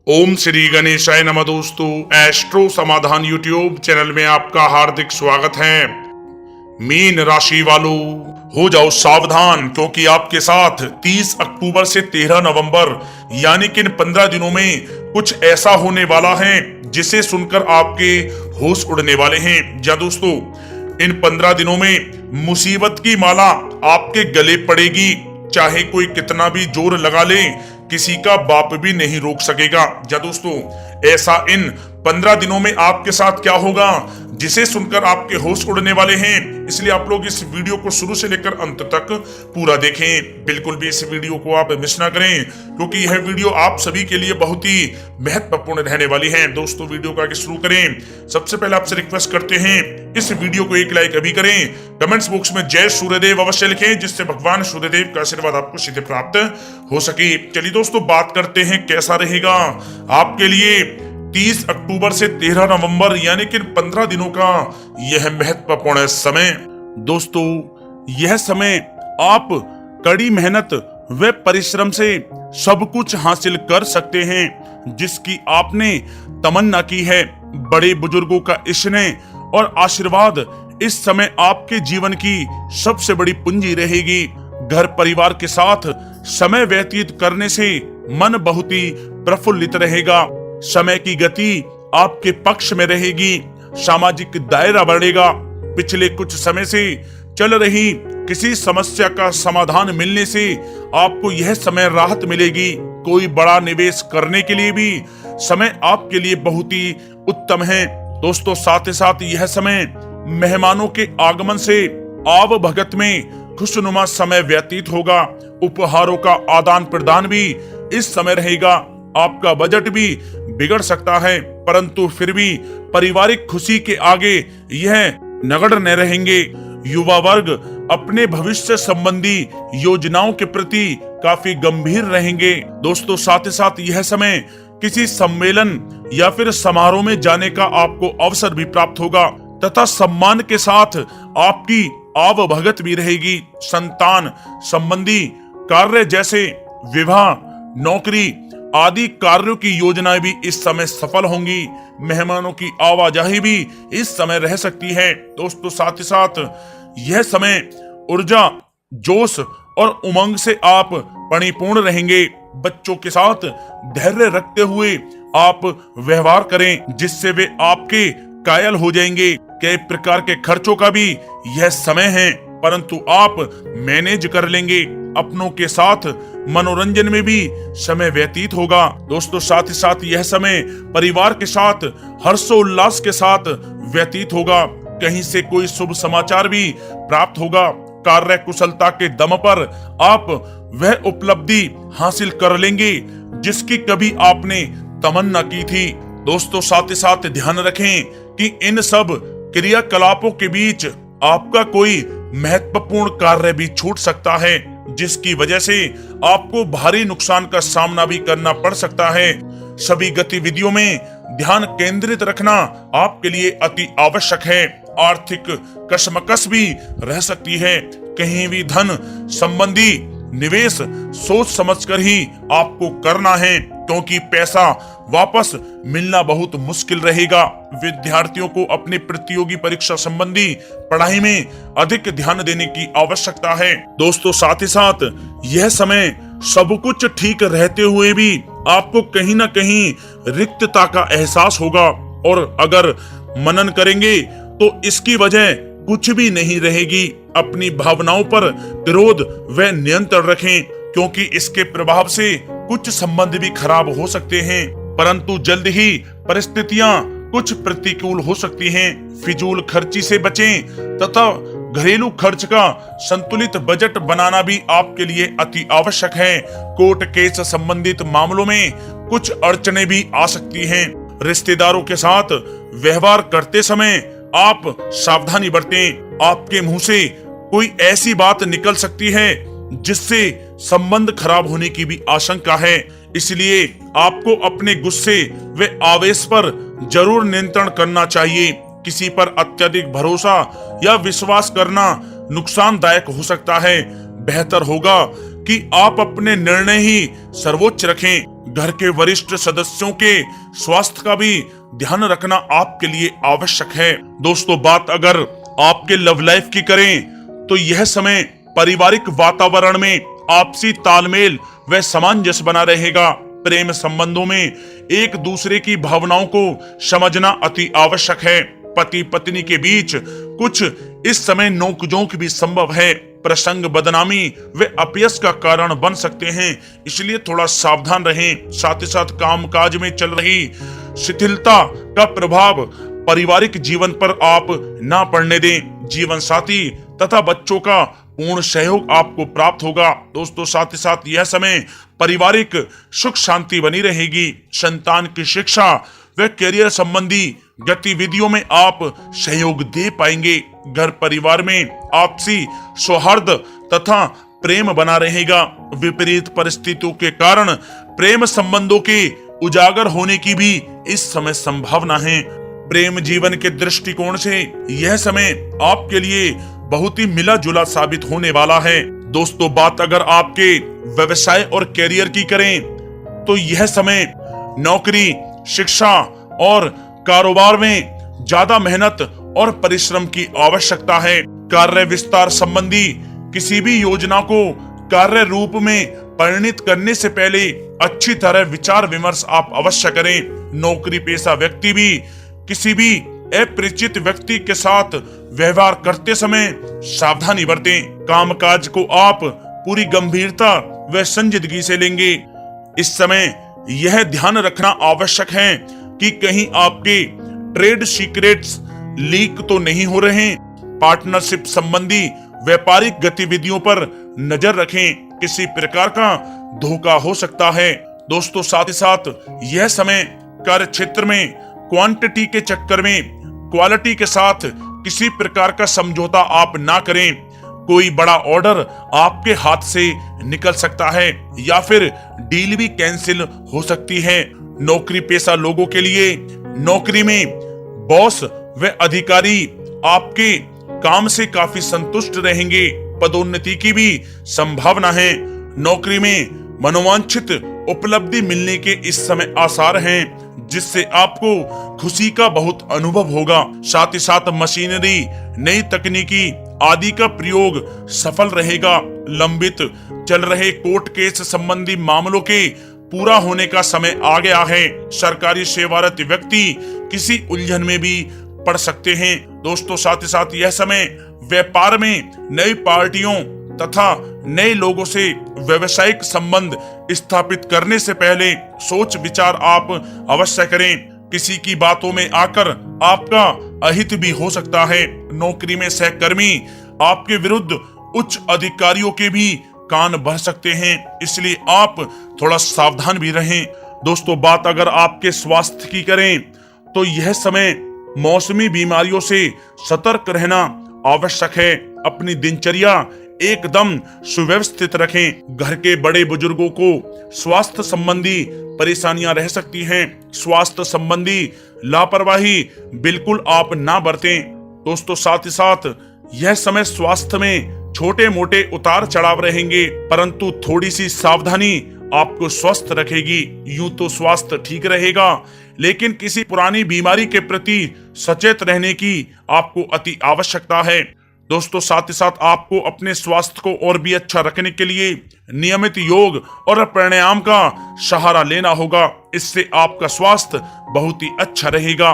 ओम श्री गणेशाय नमः। दोस्तों, एस्ट्रो समाधान यूट्यूब चैनल में आपका हार्दिक स्वागत है। मीन राशि वालों, हो जाओ सावधान, क्योंकि आपके साथ 30 अक्टूबर से 13 नवंबर यानी कि इन 15 दिनों में कुछ ऐसा होने वाला है जिसे सुनकर आपके होश उड़ने वाले हैं। जा दोस्तों, इन 15 दिनों में मुसीबत की माला आपके गले पड़ेगी, चाहे कोई कितना भी जोर लगा ले, किसी का बाप भी नहीं रोक सकेगा। जा दोस्तों, ऐसा इन 15 दिनों में आपके साथ क्या होगा जिसे सुनकर आपके होश उड़ने वाले हैं। इसलिए आप लोग इस वीडियो को शुरू से लेकर अंत तक पूरा देखें। बिल्कुल भी इस वीडियो को आप मिस ना करें, क्योंकि यह वीडियो आप सभी के लिए बहुत ही महत्वपूर्ण रहने वाली है। दोस्तों, वीडियो को आगे शुरू करें, सबसे पहले आपसे रिक्वेस्ट करते हैं इस वीडियो को एक लाइक अभी करें। कमेंट्स बॉक्स में जय सूर्यदेव अवश्य लिखें, जिससे भगवान सूर्यदेव का आशीर्वाद आपको सीधे प्राप्त हो सके। चलिए दोस्तों, बात करते हैं कैसा रहेगा आपके लिए 30 अक्टूबर से 13 नवंबर यानी कि 15 दिनों का यह महत्वपूर्ण समय। दोस्तों, यह समय आप कड़ी मेहनत व परिश्रम से सब कुछ हासिल कर सकते हैं जिसकी आपने तमन्ना की है। बड़े बुजुर्गों का स्नेह और आशीर्वाद इस समय आपके जीवन की सबसे बड़ी पूंजी रहेगी। घर परिवार के साथ समय व्यतीत करने से मन बहुत ही प्रफुल्लित रहेगा। समय की गति आपके पक्ष में रहेगी, सामाजिक दायरा बढ़ेगा। पिछले कुछ समय से चल रही किसी समस्या का समाधान मिलने से आपको यह समय राहत मिलेगी। कोई बड़ा निवेश करने के लिए भी समय आपके लिए बहुत ही उत्तम है। दोस्तों, साथ ही साथ यह समय मेहमानों के आगमन से आव भगत में खुशनुमा समय व्यतीत होगा। उपहारों का आदान प्रदान भी इस समय रहेगा। आपका बजट भी बिगड़ सकता है, परंतु फिर भी पारिवारिक खुशी के आगे यह नगण्य न रहेंगे। युवा वर्ग अपने भविष्य संबंधी योजनाओं के प्रति काफी गंभीर रहेंगे। दोस्तों, साथ ही साथ यह समय किसी सम्मेलन या फिर समारोह में जाने का आपको अवसर भी प्राप्त होगा तथा सम्मान के साथ आपकी आवभगत भी रहेगी। संतान संबंधी कार्य जैसे विवाह, नौकरी आदि कार्यों की योजनाएं भी इस समय सफल होंगी। मेहमानों की आवाजाही भी इस समय रह सकती है। दोस्तों, साथ ही साथ यह समय ऊर्जा, जोश और उमंग से आप परिपूर्ण रहेंगे। बच्चों के साथ धैर्य रखते हुए आप व्यवहार करें, जिससे वे आपके कायल हो जाएंगे। कई प्रकार के खर्चों का भी यह समय है, परंतु आप मैनेज कर लेंगे। अपनों के साथ मनोरंजन में भी समय व्यतीत होगा। दोस्तों, साथ ही साथ यह समय परिवार के साथ हर्षोल्लास के साथ व्यतीत होगा। कहीं से कोई शुभ समाचार भी प्राप्त होगा। कार्य कुशलता के दम पर आप वह उपलब्धि हासिल कर लेंगे जिसकी कभी आपने तमन्ना की थी। दोस्तों, साथ ही साथ ध्यान रखें कि इन सब क्रियाकलापों के बीच आपका कोई महत्वपूर्ण कार्य भी छूट सकता है, जिसकी वजह से आपको भारी नुकसान का सामना भी करना पड़ सकता है। सभी गतिविधियों में ध्यान केंद्रित रखना आपके लिए अति आवश्यक है। आर्थिक कशमकश भी रह सकती है। कहीं भी धन संबंधी निवेश सोच समझकर ही आपको करना है, क्योंकि पैसा वापस मिलना बहुत मुश्किल रहेगा। विद्यार्थियों को अपनी प्रतियोगी परीक्षा संबंधी पढ़ाई में अधिक ध्यान देने की आवश्यकता है। दोस्तों, साथ ही साथ यह समय सब कुछ ठीक रहते हुए भी आपको कहीं ना कहीं रिक्तता का एहसास होगा, और अगर मनन करेंगे तो इसकी वजह कुछ भी नहीं रहेगी। अपनी भावनाओं पर विरोध व नियंत्रण रखें, क्योंकि इसके प्रभाव से कुछ संबंध भी खराब हो सकते हैं, परंतु जल्द ही परिस्थितियां कुछ प्रतिकूल हो सकती हैं। फिजूल खर्ची से बचें तथा घरेलू खर्च का संतुलित बजट बनाना भी आपके लिए अति आवश्यक है। कोर्ट केस संबंधित मामलों में कुछ अड़चनें भी आ सकती हैं। रिश्तेदारों के साथ व्यवहार करते समय आप सावधानी बरतें। आपके मुंह से कोई ऐसी बात निकल सकती है जिससे संबंध खराब होने की भी आशंका है। इसलिए आपको अपने गुस्से व आवेश पर जरूर नियंत्रण करना चाहिए। किसी पर अत्यधिक भरोसा या विश्वास करना नुकसानदायक हो सकता है। बेहतर होगा कि आप अपने निर्णय ही सर्वोच्च रखें। घर के वरिष्ठ सदस्यों के स्वास्थ्य का भी ध्यान रखना आपके लिए आवश्यक है। दोस्तों, बात अगर आपके लव लाइफ की करें तो यह समय पारिवारिक वातावरण में आपसी तालमेल व सामंजस्य बना रहेगा। प्रेम संबंधों में एक दूसरे की भावनाओं को समझना अति आवश्यक है। पति पत्नी के बीच कुछ इस समय नोकझोंक भी संभव है। प्रसंग बदनामी व अपयश का कारण बन सकते हैं, इसलिए थोड़ा सावधान रहें। साथ ही साथ कामकाज में चल रही शिथिलता का प्रभाव पारिवारिक जीवन पर आप ना पड़ने दें। जीवन साथी तथा बच्चों का पूर्ण सहयोग आपको प्राप्त होगा। दोस्तों, साथ ही साथ यह समय पारिवारिक सुख शांति बनी रहेगी। संतान की शिक्षा व करियर संबंधी गतिविधियों में आप सहयोग दे पाएंगे। घर परिवार में आपसी सौहार्द तथा प्रेम बना रहेगा। विपरीत परिस्थितियों के कारण प्रेम संबंधों के उजागर होने की भी इस समय संभावना है। प्रेम जीवन के दृष्टिकोण से यह समय आपके लिए बहुत ही मिला जुला साबित होने वाला है। दोस्तों, बात अगर आपके व्यवसाय और कैरियर की करें तो यह समय नौकरी, शिक्षा और कारोबार में ज्यादा मेहनत और परिश्रम की आवश्यकता है। कार्य विस्तार संबंधी किसी भी योजना को कार्य रूप में परिणित करने से पहले अच्छी तरह विचार विमर्श आप अवश्य करें। नौकरी पेशा व्यक्ति भी किसी भी अपरिचित व्यक्ति के साथ व्यवहार करते समय सावधानी बरतें। कामकाज को आप पूरी गंभीरता व संजीदगी से लेंगे। इस समय यह ध्यान रखना आवश्यक है कि कहीं आपके ट्रेड सीक्रेट्स लीक तो नहीं हो रहे। पार्टनरशिप संबंधी व्यापारिक गतिविधियों पर नजर रखें, किसी प्रकार का धोखा हो सकता है। दोस्तों, साथ ही साथ यह समय कार्य क्षेत्र में क्वांटिटी के चक्कर में क्वालिटी के साथ किसी प्रकार का समझौता आप ना करें। कोई बड़ा ऑर्डर आपके हाथ से निकल सकता है या फिर डील भी कैंसिल हो सकती है। नौकरी पेशा लोगों के लिए नौकरी में बॉस व अधिकारी आपके काम से काफी संतुष्ट रहेंगे। पदोन्नति की भी संभावना है। नौकरी में मनोवांछित उपलब्धि मिलने के इस समय आसार हैं, जिससे आपको खुशी का बहुत अनुभव होगा। साथ ही साथ मशीनरी, नई तकनीकी आदि का प्रयोग सफल रहेगा। लंबित चल रहे कोर्ट केस संबंधी मामलों के पूरा होने का समय आ गया है। सरकारी सेवारत व्यक्ति किसी उलझन में भी पड़ सकते हैं। दोस्तों, साथ ही साथ यह समय व्यापार में नई पार्टियों तथा नए लोगों से व्यवसायिक संबंध स्थापित करने से पहले सोच विचार आप अवश्य करें। किसी की बातों में आकर आपका अहित भी हो सकता है। नौकरी में सहकर्मी आपके विरुद्ध उच्च अधिकारियों के भी कान भर सकते हैं, इसलिए आप थोड़ा सावधान भी रहें। दोस्तों, बात अगर आपके स्वास्थ्य की करें तो यह समय मौसमी बीमारियों से सतर्क रहना आवश्यक है। अपनी दिनचर्या एकदम सुव्यवस्थित रखें। घर के बड़े बुजुर्गों को स्वास्थ्य संबंधी परेशानियां रह सकती हैं। स्वास्थ्य संबंधी लापरवाही बिल्कुल आप ना बरतें। दोस्तों, साथ ही साथ यह समय स्वास्थ्य में छोटे मोटे उतार चढ़ाव रहेंगे, परंतु थोड़ी सी सावधानी आपको स्वस्थ रखेगी। यूं तो स्वास्थ्य ठीक रहेगा, लेकिन किसी पुरानी बीमारी के प्रति सचेत रहने की आपको अति आवश्यकता है। दोस्तों, साथ ही साथ आपको अपने स्वास्थ्य को और भी अच्छा रखने के लिए नियमित योग और प्राणायाम का सहारा लेना होगा। इससे आपका स्वास्थ्य बहुत ही अच्छा रहेगा।